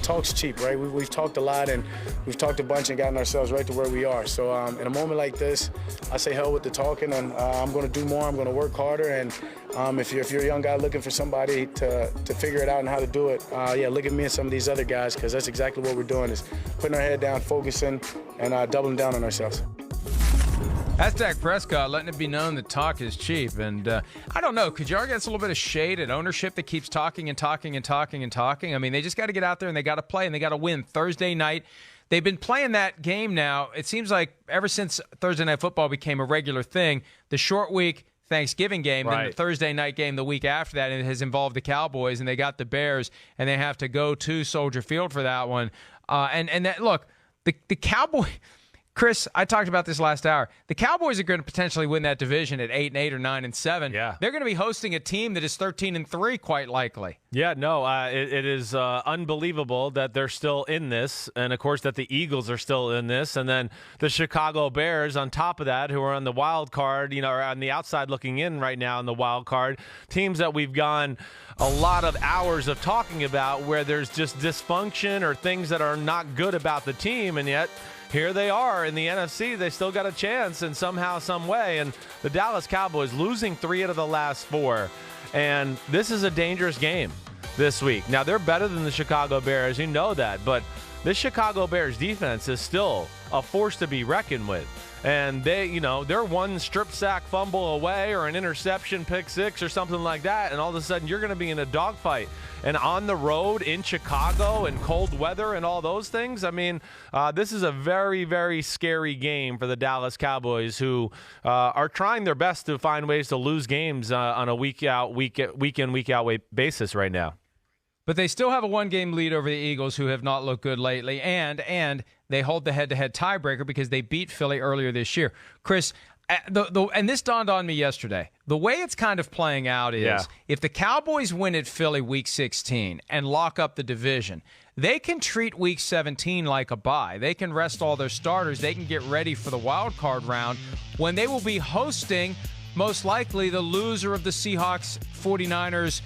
talk's cheap, right? We've talked a lot, and we've talked a bunch and gotten ourselves right to where we are. So in a moment like this, I say hell with the talking, and I'm going to do more. I'm going to work harder, and if you're a young guy looking for somebody to figure it out and how to do it, look at me and some of these other guys, because that's exactly what we're doing, is putting our head down, focusing, and doubling down on ourselves. That's Dak Prescott letting it be known that talk is cheap. And I don't know, could you argue that's a little bit of shade at ownership that keeps talking and talking and talking and talking? I mean, they just got to get out there and they got to play and they got to win Thursday night. They've been playing that game now, it seems like ever since Thursday Night Football became a regular thing. The short week Thanksgiving game, right, then the Thursday night game the week after that, and it has involved the Cowboys, and they got the Bears, and they have to go to Soldier Field for that one. And that, look, the Cowboys – Chris, I talked about this last hour. The Cowboys are going to potentially win that division at 8-8 or 9-7. Yeah. They're going to be hosting a team that is 13-3, quite likely. Yeah, no, it is unbelievable that they're still in this, and of course that the Eagles are still in this, and then the Chicago Bears on top of that, who are on the wild card, are on the outside looking in right now in the wild card. Teams that we've gone a lot of hours of talking about where there's just dysfunction or things that are not good about the team, and yet here they are in the NFC. They still got a chance in somehow, some way. And the Dallas Cowboys losing 3 out of the last 4. And this is a dangerous game this week. Now, they're better than the Chicago Bears. You know that. But this Chicago Bears defense is still a force to be reckoned with. And they're one strip sack fumble away or an interception, pick six or something like that, and all of a sudden you're going to be in a dogfight. And on the road in Chicago and cold weather and all those things, I mean, this is a very, very scary game for the Dallas Cowboys, who are trying their best to find ways to lose games on a week in, week out basis right now. But they still have a 1-game lead over the Eagles, who have not looked good lately, and they hold the head-to-head tiebreaker because they beat Philly earlier this year. Chris, and this dawned on me yesterday. The way it's kind of playing out is if the Cowboys win at Philly Week 16 and lock up the division, they can treat Week 17 like a bye. They can rest all their starters. They can get ready for the wild card round when they will be hosting, most likely, the loser of the Seahawks 49ers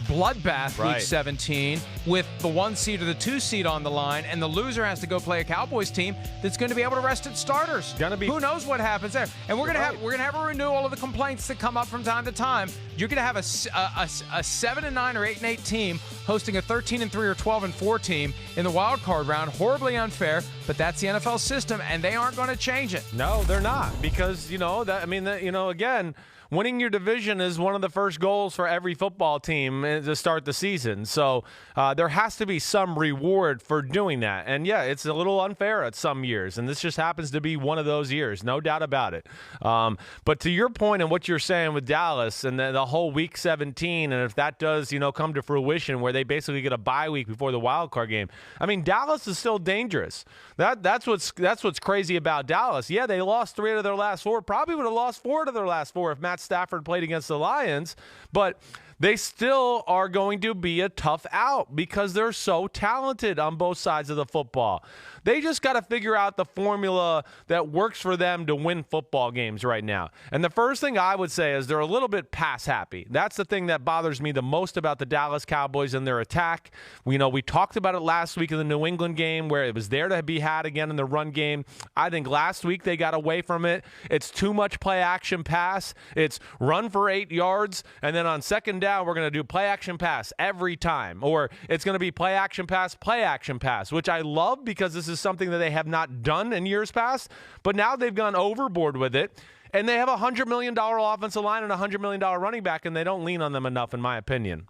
bloodbath Week 17 with the 1 seed or the 2 seed on the line, and the loser has to go play a Cowboys team that's going to be able to rest its starters. Who knows what happens there? And we're going to have a renewal of the complaints that come up from time to time. You're going to have a 7-9 or 8-8 team hosting a 13-3 or 12-4 team in the wild card round. Horribly unfair, but that's the NFL system, and they aren't going to change it. No, they're not, because again, winning your division is one of the first goals for every football team to start the season. So there has to be some reward for doing that. And, yeah, it's a little unfair at some years, and this just happens to be one of those years, no doubt about it. But to your point and what you're saying with Dallas and the whole Week 17, and if that does, come to fruition where they basically get a bye week before the wild card game, I mean, Dallas is still dangerous. That's what's crazy about Dallas. Yeah, they lost 3 out of their last 4. Probably would have lost 4 out of their last 4 if Matt Stafford played against the Lions, but they still are going to be a tough out because they're so talented on both sides of the football. They just got to figure out the formula that works for them to win football games right now. And the first thing I would say is they're a little bit pass happy. That's the thing that bothers me the most about the Dallas Cowboys and their attack. We talked about it last week in the New England game where it was there to be had again in the run game. I think last week they got away from it. It's too much play action pass. It's run for 8 yards, and then on second down we're going to do play action pass every time. Or it's going to be play action pass, which I love because this is something that they have not done in years past, but now they've gone overboard with it, and they have a $100 million offensive line and a $100 million running back, and they don't lean on them enough, in my opinion.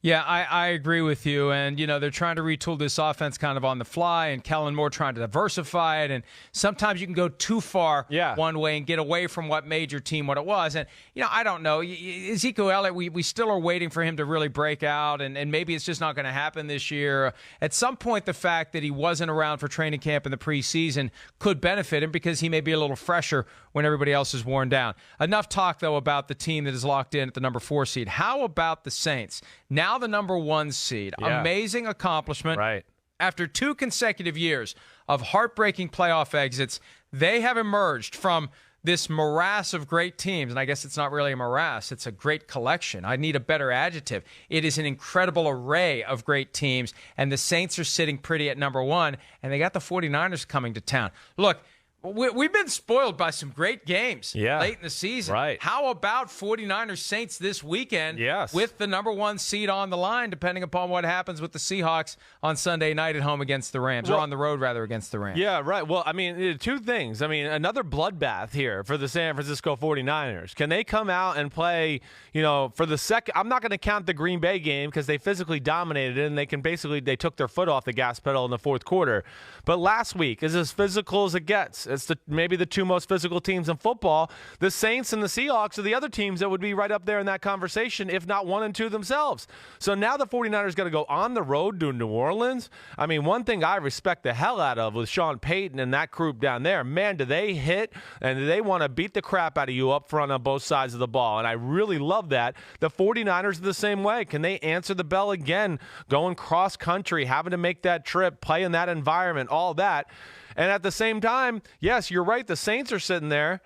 Yeah, I agree with you. And, they're trying to retool this offense kind of on the fly, and Kellerman more trying to diversify it. And sometimes you can go too far one way and get away from what made your team what it was. And, I don't know. Ezekiel Elliott, we still are waiting for him to really break out, and maybe it's just not going to happen this year. At some point, the fact that he wasn't around for training camp in the preseason could benefit him because he may be a little fresher when everybody else is worn down. Enough talk, though, about the team that is locked in at the number 4 seed. How about the Saints? Now the number 1 seed. Yeah. Amazing accomplishment. Right. After 2 consecutive years of heartbreaking playoff exits, they have emerged from this morass of great teams, and I guess it's not really a morass, it's a great collection. I need a better adjective. It is an incredible array of great teams, and the Saints are sitting pretty at number 1, and they got the 49ers coming to town. Look, we've been spoiled by some great games late in the season. Right. How about 49ers Saints this weekend Yes. with the number 1 seed on the line, depending upon what happens with the Seahawks on Sunday night at home against the Rams, or on the road, rather, against the Rams? Yeah, right. Well, I mean, two things. I mean, another bloodbath here for the San Francisco 49ers. Can they come out and play, for the second? I'm not going to count the Green Bay game because they physically dominated it, and they took their foot off the gas pedal in the fourth quarter. But last week is as physical as it gets. It's maybe the 2 most physical teams in football. The Saints and the Seahawks are the other teams that would be right up there in that conversation, if not 1 and 2 themselves. So now the 49ers got to go on the road to New Orleans. I mean, one thing I respect the hell out of with Sean Payton and that group down there, man, do they hit and do they want to beat the crap out of you up front on both sides of the ball. And I really love that. The 49ers are the same way. Can they answer the bell again, going cross country, having to make that trip, play in that environment, all that? And at the same time, yes, you're right, the Saints are sitting there,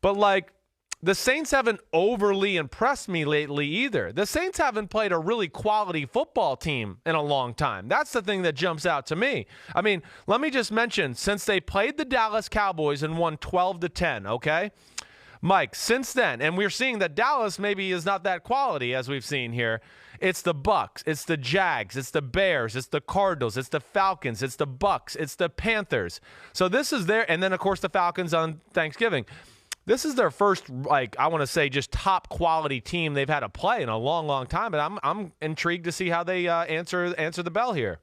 but the Saints haven't overly impressed me lately either. The Saints haven't played a really quality football team in a long time. That's the thing that jumps out to me. I mean, let me just mention, since they played the Dallas Cowboys and won 12-10, okay? Mike, since then, and we're seeing that Dallas maybe is not that quality as we've seen here. It's the Bucks, it's the Jags, it's the Bears, it's the Cardinals, it's the Falcons, it's the Bucks, it's the Panthers. So this is and then of course the Falcons on Thanksgiving. This is their first, I want to say, just top quality team they've had to play in a long, long time. But I'm intrigued to see how they answer the bell here.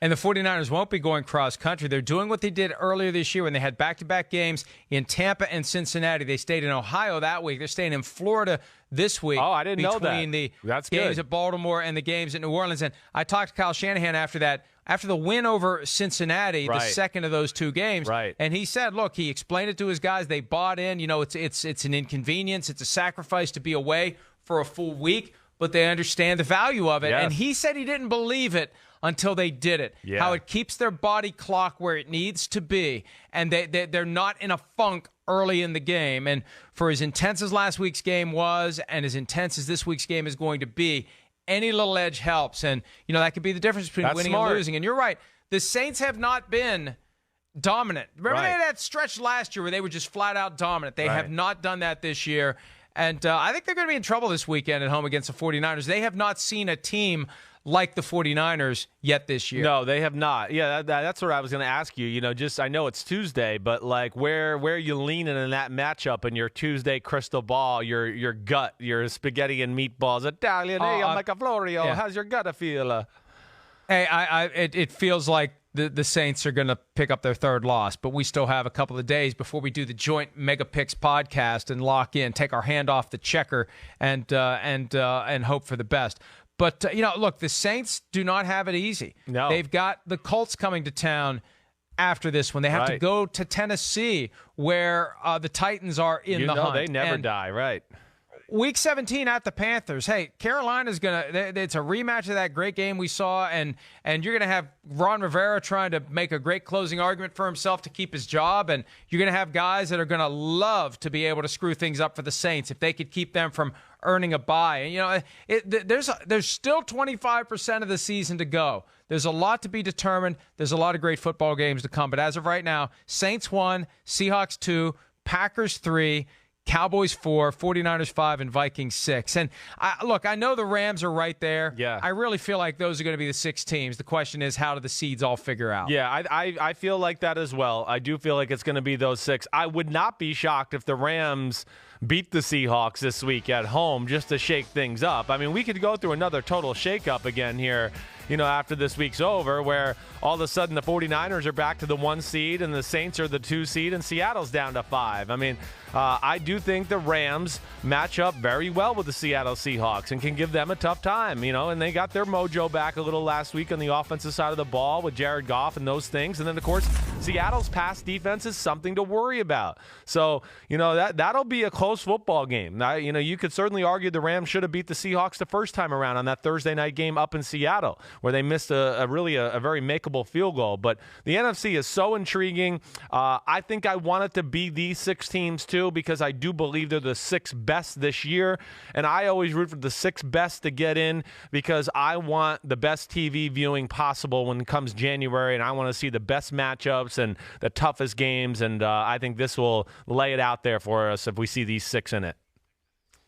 And the 49ers won't be going cross-country. They're doing what they did earlier this year when they had back-to-back games in Tampa and Cincinnati. They stayed in Ohio that week. They're staying in Florida this week. Oh, I didn't know that. Between the That's games good. at Baltimore and the games at New Orleans. And I talked to Kyle Shanahan after that, after the win over Cincinnati, the second of those 2 games. Right. And he said, look, he explained it to his guys. They bought in. It's an inconvenience. It's a sacrifice to be away for a full week, but they understand the value of it. Yes. And he said he didn't believe it until they did it. Yeah. How it keeps their body clock where it needs to be, and they're not in a funk early in the game. And for as intense as last week's game was, and as intense as this week's game is going to be, any little edge helps. And, that could be the difference between winning and losing. And you're right. The Saints have not been dominant. Remember they had that stretch last year where they were just flat out dominant. They have not done that this year. And I think they're going to be in trouble this weekend at home against the 49ers. They have not seen a team like the 49ers yet this year. No, they have not. Yeah, that's what I was going to ask you. I know it's Tuesday, but where are you leaning in that matchup in your Tuesday crystal ball, your gut, your spaghetti and meatballs, Italian? Hey, I'm like a Florio. Yeah. How's your gut feel? Hey, it feels like the Saints are going to pick up their 3rd loss, but we still have a couple of days before we do the joint Mega Picks podcast and lock in, take our hand off the checker, and hope for the best. But, look, the Saints do not have it easy. No. They've got the Colts coming to town after this one. They have to go to Tennessee, where the Titans are in the hunt. They never die, right? Week 17 at the Panthers. Hey, Carolina's it's a rematch of that great game we saw, and you're going to have Ron Rivera trying to make a great closing argument for himself to keep his job, and you're going to have guys that are going to love to be able to screw things up for the Saints if they could keep them from earning a bye. And, there's still 25% of the season to go. There's a lot to be determined. There's a lot of great football games to come. But as of right now, Saints 1, Seahawks 2, Packers 3, Cowboys 4, 49ers 5, and Vikings 6. And I know the Rams are right there. Yeah. I really feel like those are going to be the 6 teams. The question is, how do the seeds all figure out? Yeah, I feel like that as well. I do feel like it's going to be those 6. I would not be shocked if the Rams beat the Seahawks this week at home just to shake things up. I mean, we could go through another total shakeup again here, after this week's over, where all of a sudden the 49ers are back to the 1 seed and the Saints are the 2 seed and Seattle's down to 5. I mean, I do think the Rams match up very well with the Seattle Seahawks and can give them a tough time, and they got their mojo back a little last week on the offensive side of the ball with Jared Goff and those things. And then, of course, Seattle's pass defense is something to worry about. So, that'll be a close football game. Now, you could certainly argue the Rams should have beat the Seahawks the first time around on that Thursday night game up in Seattle, where they missed a very makeable field goal. But the NFC is so intriguing. I think I want it to be these 6 teams too, because I do believe they're the 6 best this year. And I always root for the 6 best to get in, because I want the best TV viewing possible when it comes January, and I want to see the best matchups and the toughest games. And I think this will lay it out there for us if we see these 6 in it.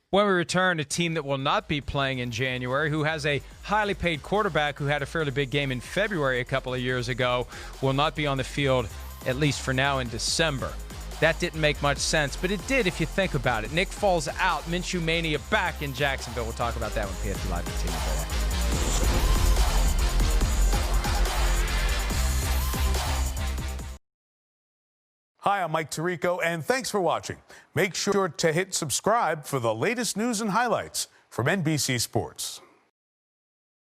When we return, a team that will not be playing in January, who has a highly paid quarterback who had a fairly big game in February a couple of years ago, will not be on the field, at least for now, in December. That didn't make much sense, but it did if you think about it. Nick Foles out, Minshew Mania back in Jacksonville. We'll talk about that when PFT Live continues. Hi, I'm Mike Tirico, and thanks for watching. Make sure to hit subscribe for the latest news and highlights from NBC Sports.